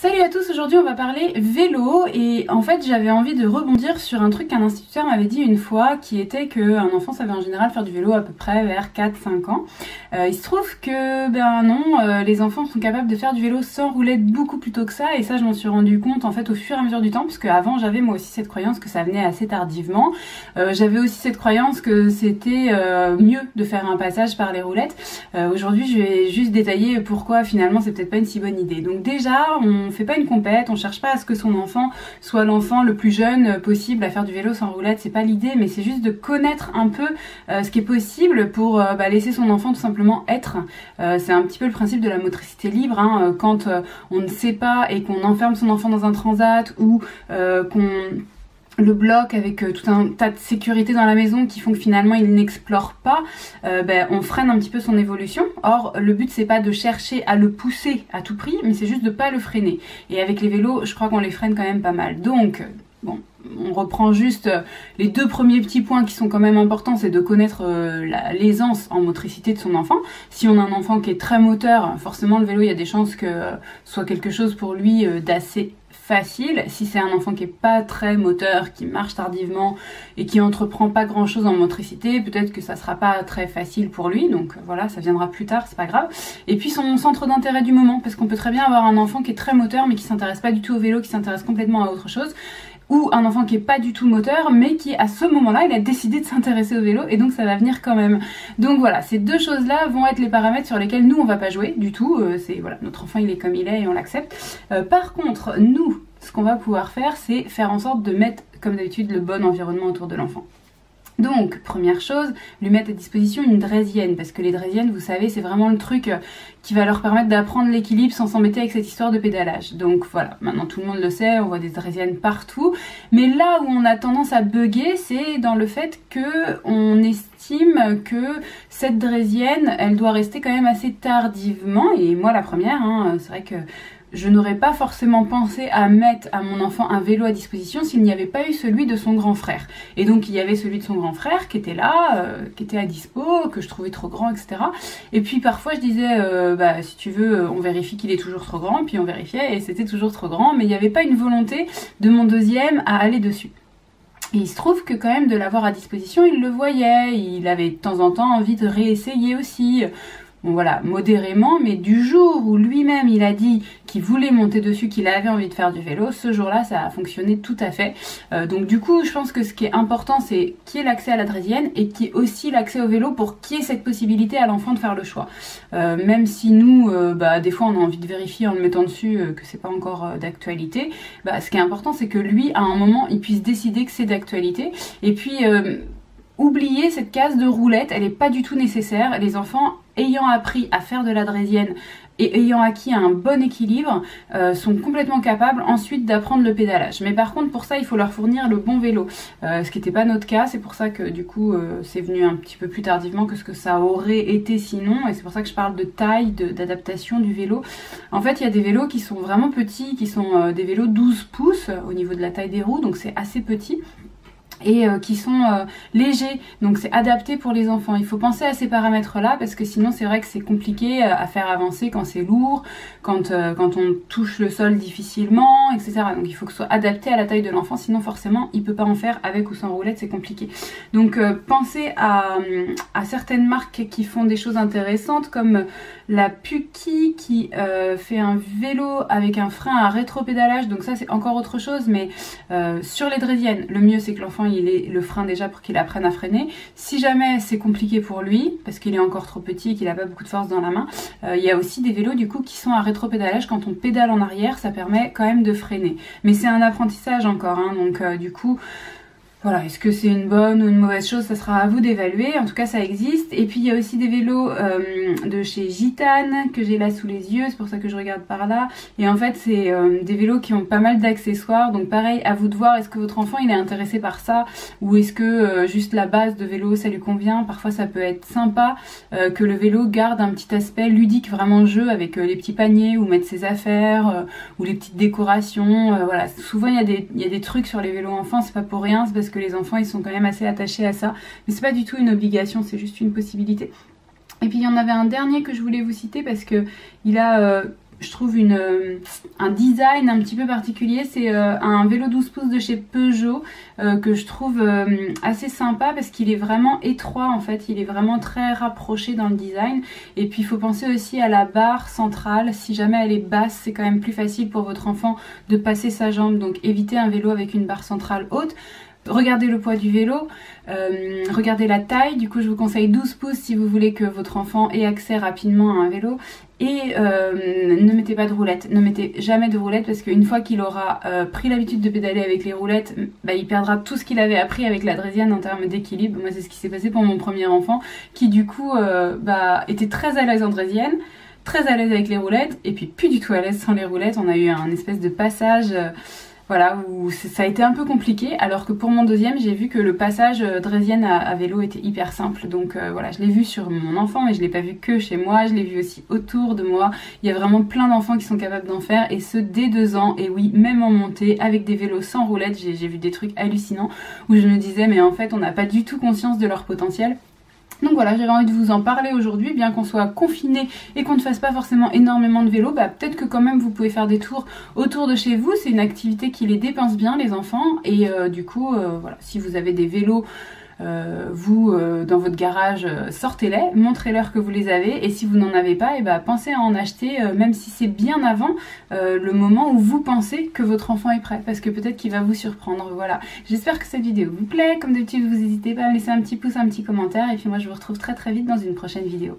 Salut à tous, aujourd'hui on va parler vélo et en fait j'avais envie de rebondir sur un truc qu'un instituteur m'avait dit une fois qui était qu'un enfant savait en général faire du vélo à peu près vers 4-5 ans. Il se trouve que les enfants sont capables de faire du vélo sans roulette beaucoup plus tôt que ça et ça je m'en suis rendu compte en fait au fur et à mesure du temps parce qu'avant j'avais moi aussi cette croyance que ça venait assez tardivement. J'avais aussi cette croyance que c'était mieux de faire un passage par les roulettes. Aujourd'hui je vais juste détailler pourquoi finalement c'est peut-être pas une si bonne idée. Donc déjà on fait pas une compète, on cherche pas à ce que son enfant soit l'enfant le plus jeune possible à faire du vélo sans roulette, c'est pas l'idée, mais c'est juste de connaître un peu ce qui est possible pour laisser son enfant tout simplement être. C'est un petit peu le principe de la motricité libre, hein, quand on ne sait pas et qu'on enferme son enfant dans un transat ou qu'on le bloc avec tout un tas de sécurité dans la maison qui font que finalement il n'explore pas, on freine un petit peu son évolution. Or le but c'est pas de chercher à le pousser à tout prix, mais c'est juste de pas le freiner. Et avec les vélos, je crois qu'on les freine quand même pas mal. Donc bon, on reprend juste les deux premiers petits points qui sont quand même importants, c'est de connaître l'aisance en motricité de son enfant. Si on a un enfant qui est très moteur, forcément le vélo il y a des chances que ce soit quelque chose pour lui d'assez facile. Si c'est un enfant qui est pas très moteur, qui marche tardivement et qui entreprend pas grand chose en motricité, peut-être que ça sera pas très facile pour lui, donc voilà, ça viendra plus tard, c'est pas grave. Et puis son centre d'intérêt du moment, parce qu'on peut très bien avoir un enfant qui est très moteur mais qui s'intéresse pas du tout au vélo, qui s'intéresse complètement à autre chose, ou un enfant qui est pas du tout moteur mais qui à ce moment-là il a décidé de s'intéresser au vélo et donc ça va venir quand même. Donc voilà, ces deux choses là vont être les paramètres sur lesquels nous on va pas jouer du tout, c'est voilà, notre enfant il est comme il est et on l'accepte. Par contre nous, ce qu'on va pouvoir faire c'est faire en sorte de mettre comme d'habitude le bon environnement autour de l'enfant. Donc, première chose, lui mettre à disposition une draisienne, parce que les draisiennes, vous savez, c'est vraiment le truc qui va leur permettre d'apprendre l'équilibre sans s'embêter avec cette histoire de pédalage. Donc voilà, maintenant tout le monde le sait, on voit des draisiennes partout, mais là où on a tendance à bugger, c'est dans le fait que on estime que cette draisienne, elle doit rester quand même assez tardivement, et moi la première, c'est vrai que je n'aurais pas forcément pensé à mettre à mon enfant un vélo à disposition s'il n'y avait pas eu celui de son grand frère. Et donc il y avait celui de son grand frère qui était là, qui était à dispo, que je trouvais trop grand, etc. Et puis parfois je disais, si tu veux, on vérifie qu'il est toujours trop grand, puis on vérifiait et c'était toujours trop grand, mais il n'y avait pas une volonté de mon deuxième à aller dessus. Et il se trouve que quand même de l'avoir à disposition, il le voyait, il avait de temps en temps envie de réessayer aussi. Bon voilà, modérément, mais du jour où lui-même il a dit qu'il voulait monter dessus, qu'il avait envie de faire du vélo, ce jour-là ça a fonctionné tout à fait. Donc du coup je pense que ce qui est important c'est qu'il y ait l'accès à la draisienne et qu'il y ait aussi l'accès au vélo pour qu'il y ait cette possibilité à l'enfant de faire le choix. Même si nous, des fois on a envie de vérifier en le mettant dessus que c'est pas encore d'actualité, ce qui est important c'est que lui à un moment il puisse décider que c'est d'actualité. Et puis oubliez cette case de roulette, elle n'est pas du tout nécessaire. Les enfants ayant appris à faire de la draisienne et ayant acquis un bon équilibre sont complètement capables ensuite d'apprendre le pédalage. Mais par contre pour ça il faut leur fournir le bon vélo, ce qui n'était pas notre cas, c'est pour ça que du coup c'est venu un petit peu plus tardivement que ce que ça aurait été sinon, et c'est pour ça que je parle de taille, d'adaptation du vélo. En fait il y a des vélos qui sont vraiment petits, qui sont des vélos 12 pouces au niveau de la taille des roues, donc c'est assez petit. Et qui sont légers, donc c'est adapté pour les enfants. Il faut penser à ces paramètres là parce que sinon c'est vrai que c'est compliqué à faire avancer quand c'est lourd, quand on touche le sol difficilement, etc. Donc il faut que ce soit adapté à la taille de l'enfant, sinon forcément il peut pas en faire avec ou sans roulette, c'est compliqué. Donc pensez à certaines marques qui font des choses intéressantes comme la Puki qui fait un vélo avec un frein à rétropédalage, donc ça c'est encore autre chose, mais sur les draisiennes, le mieux c'est que l'enfant il ait le frein déjà pour qu'il apprenne à freiner. Si jamais c'est compliqué pour lui, parce qu'il est encore trop petit et qu'il n'a pas beaucoup de force dans la main, il y a aussi des vélos du coup qui sont à rétropédalage. Quand on pédale en arrière, ça permet quand même de freiner. Mais c'est un apprentissage encore, donc du coup... Voilà, est-ce que c'est une bonne ou une mauvaise chose, ça sera à vous d'évaluer, en tout cas ça existe. Et puis il y a aussi des vélos de chez Gitane que j'ai là sous les yeux, c'est pour ça que je regarde par là. Et en fait c'est des vélos qui ont pas mal d'accessoires, donc pareil, à vous de voir, est-ce que votre enfant il est intéressé par ça, ou est-ce que juste la base de vélo ça lui convient. Parfois ça peut être sympa que le vélo garde un petit aspect ludique, vraiment jeu, avec les petits paniers où mettre ses affaires, ou les petites décorations, voilà. Souvent il y a des trucs sur les vélos enfants, c'est pas pour rien, c'est parce que les enfants ils sont quand même assez attachés à ça, mais c'est pas du tout une obligation, c'est juste une possibilité. Et puis il y en avait un dernier que je voulais vous citer parce que il a je trouve un design un petit peu particulier. C'est un vélo 12 pouces de chez Peugeot que je trouve assez sympa parce qu'il est vraiment étroit en fait, il est vraiment très rapproché dans le design. Et puis il faut penser aussi à la barre centrale, si jamais elle est basse c'est quand même plus facile pour votre enfant de passer sa jambe, donc évitez un vélo avec une barre centrale haute. Regardez le poids du vélo, regardez la taille, du coup je vous conseille 12 pouces si vous voulez que votre enfant ait accès rapidement à un vélo. Et ne mettez pas de roulettes, ne mettez jamais de roulettes parce qu'une fois qu'il aura pris l'habitude de pédaler avec les roulettes, bah, il perdra tout ce qu'il avait appris avec la draisienne en termes d'équilibre. Moi c'est ce qui s'est passé pour mon premier enfant qui du coup était très à l'aise en draisienne, très à l'aise avec les roulettes et puis plus du tout à l'aise sans les roulettes. On a eu un espèce de passage... voilà, où ça a été un peu compliqué, alors que pour mon deuxième, j'ai vu que le passage draisienne à vélo était hyper simple. Donc voilà, je l'ai vu sur mon enfant, mais je l'ai pas vu que chez moi, je l'ai vu aussi autour de moi. Il y a vraiment plein d'enfants qui sont capables d'en faire, et ce dès 2 ans, et oui, même en montée, avec des vélos sans roulettes, j'ai vu des trucs hallucinants, où je me disais, mais en fait, on n'a pas du tout conscience de leur potentiel. Donc voilà, j'avais envie de vous en parler aujourd'hui, bien qu'on soit confiné et qu'on ne fasse pas forcément énormément de vélo, bah peut-être que quand même vous pouvez faire des tours autour de chez vous. C'est une activité qui les dépense bien les enfants et du coup voilà, si vous avez des vélos dans votre garage, sortez-les, montrez-leur que vous les avez, et si vous n'en avez pas, et bah, pensez à en acheter, même si c'est bien avant le moment où vous pensez que votre enfant est prêt, parce que peut-être qu'il va vous surprendre. Voilà, j'espère que cette vidéo vous plaît. Comme d'habitude, vous n'hésitez pas à me laisser un petit pouce, un petit commentaire, et puis moi je vous retrouve très très vite dans une prochaine vidéo.